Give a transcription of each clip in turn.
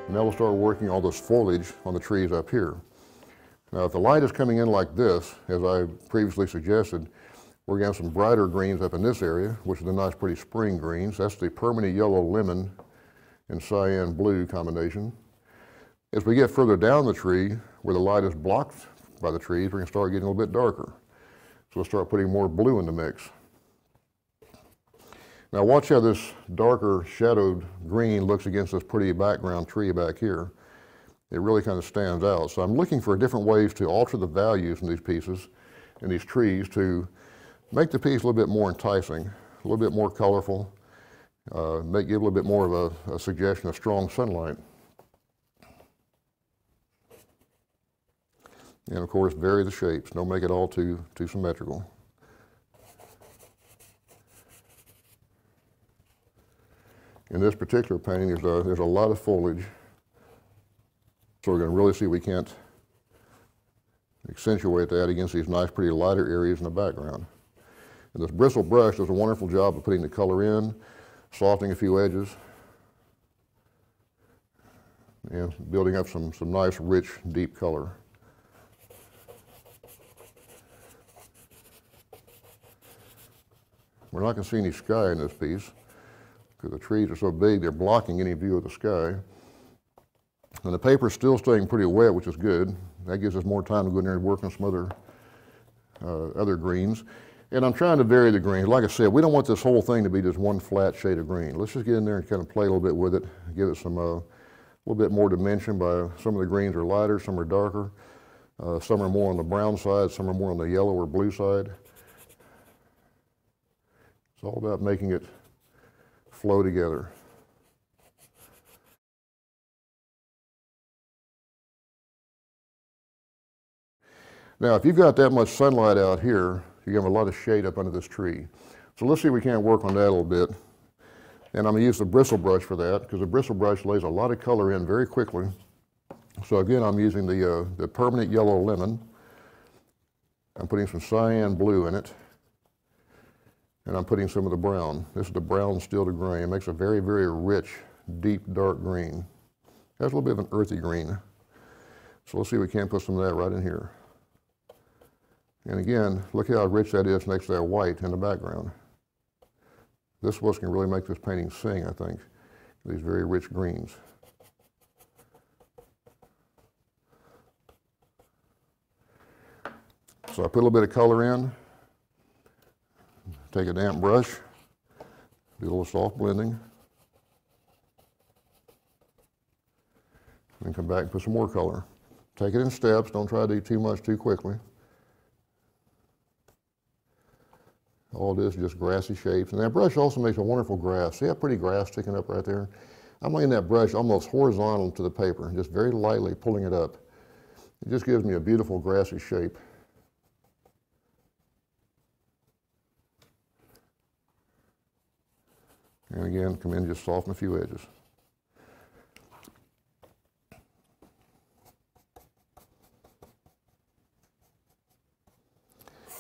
Now we'll start working all this foliage on the trees up here. Now if the light is coming in like this, as I previously suggested, we're going to have some brighter greens up in this area, which are the nice pretty spring greens. That's the permanent yellow lemon and cyan blue combination. As we get further down the tree, where the light is blocked by the trees, we're going to start getting a little bit darker. So we'll start putting more blue in the mix. Now watch how this darker shadowed green looks against this pretty background tree back here. It really kind of stands out. So I'm looking for different ways to alter the values in these pieces, in these trees, to make the piece a little bit more enticing, a little bit more colorful, give a little bit more of a suggestion of strong sunlight. And of course, vary the shapes. Don't make it all too symmetrical. In this particular painting, there's a lot of foliage, so we're going to really see if we can't accentuate that against these nice, pretty lighter areas in the background. And this bristle brush does a wonderful job of putting the color in, softening a few edges, and building up some nice, rich, deep color. We're not going to see any sky in this piece, because the trees are so big they're blocking any view of the sky. And the paper's still staying pretty wet, which is good. That gives us more time to go in there and work on some other greens. And I'm trying to vary the greens. Like I said, we don't want this whole thing to be just one flat shade of green. Let's just get in there and kind of play a little bit with it, give it some a little bit more dimension. By some of the greens are lighter, some are darker, some are more on the brown side, some are more on the yellow or blue side. It's all about making it flow together. Now, if you've got that much sunlight out here, you have a lot of shade up under this tree. So let's see if we can't work on that a little bit. And I'm going to use the bristle brush for that, because the bristle brush lays a lot of color in very quickly. So again, I'm using the permanent yellow lemon. I'm putting some cyan blue in it. And I'm putting some of the brown. This is the brown steel to gray. It makes a very, very rich, deep, dark green. It has a little bit of an earthy green. So let's see if we can't put some of that right in here. And again, look how rich that is next to that white in the background. This is what's going to really make this painting sing, I think. These very rich greens. So I put a little bit of color in. Take a damp brush, do a little soft blending, and come back and put some more color. Take it in steps, don't try to do too much too quickly. All this is just grassy shapes. And that brush also makes a wonderful grass. See that pretty grass sticking up right there? I'm laying that brush almost horizontal to the paper, just very lightly pulling it up. It just gives me a beautiful grassy shape. And again, come in and just soften a few edges.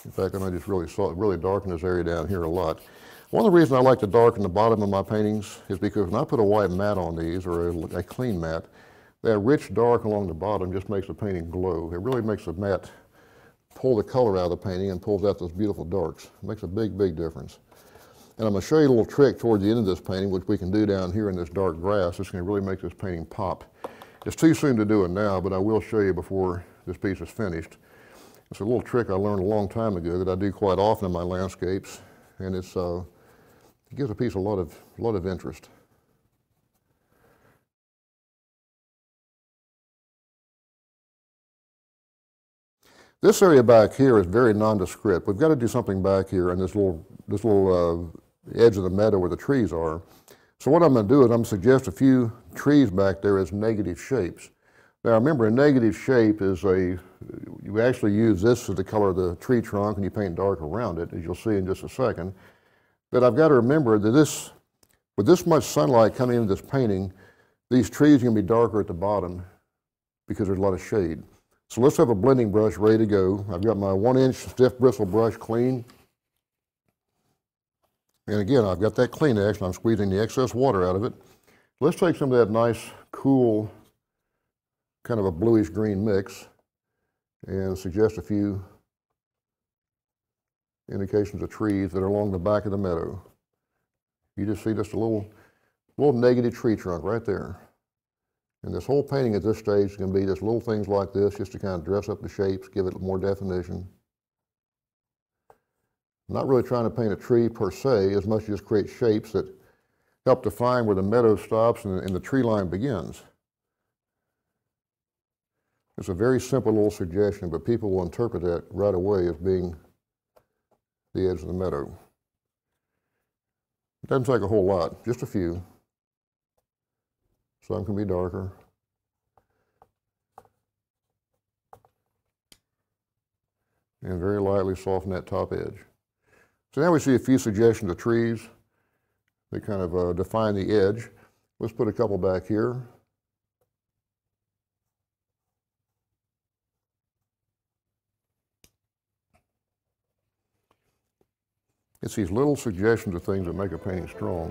In fact, I'm going to just really darken this area down here a lot. One of the reasons I like to darken the bottom of my paintings is because when I put a white mat on these, or a clean mat, that rich dark along the bottom just makes the painting glow. It really makes the mat pull the color out of the painting and pulls out those beautiful darks. It makes a big, big difference. And I'm going to show you a little trick toward the end of this painting, which we can do down here in this dark grass. It's going to really make this painting pop. It's too soon to do it now, but I will show you before this piece is finished. It's a little trick I learned a long time ago that I do quite often in my landscapes, and it gives a piece a lot of interest. This area back here is very nondescript. We've got to do something back here in this little edge of the meadow where the trees are. So what I'm going to do is I'm going to suggest a few trees back there as negative shapes. Now remember, a negative shape is you actually use this as the color of the tree trunk and you paint dark around it, as you'll see in just a second. But I've got to remember that with this much sunlight coming into this painting, these trees are going to be darker at the bottom because there's a lot of shade. So let's have a blending brush ready to go. I've got my 1-inch stiff bristle brush clean. And again, I've got that Kleenex and I'm squeezing the excess water out of it. Let's take some of that nice, cool, kind of a bluish green mix and suggest a few indications of trees that are along the back of the meadow. You just see just a little negative tree trunk right there. And this whole painting at this stage is going to be just little things like this, just to kind of dress up the shapes, give it more definition. I'm not really trying to paint a tree per se, as much as just create shapes that help define where the meadow stops and the tree line begins. It's a very simple little suggestion, but people will interpret that right away as being the edge of the meadow. It doesn't take a whole lot, just a few. Some can be darker. And very lightly soften that top edge. So now we see a few suggestions of trees. They kind of define the edge. Let's put a couple back here. It's these little suggestions of things that make a painting strong.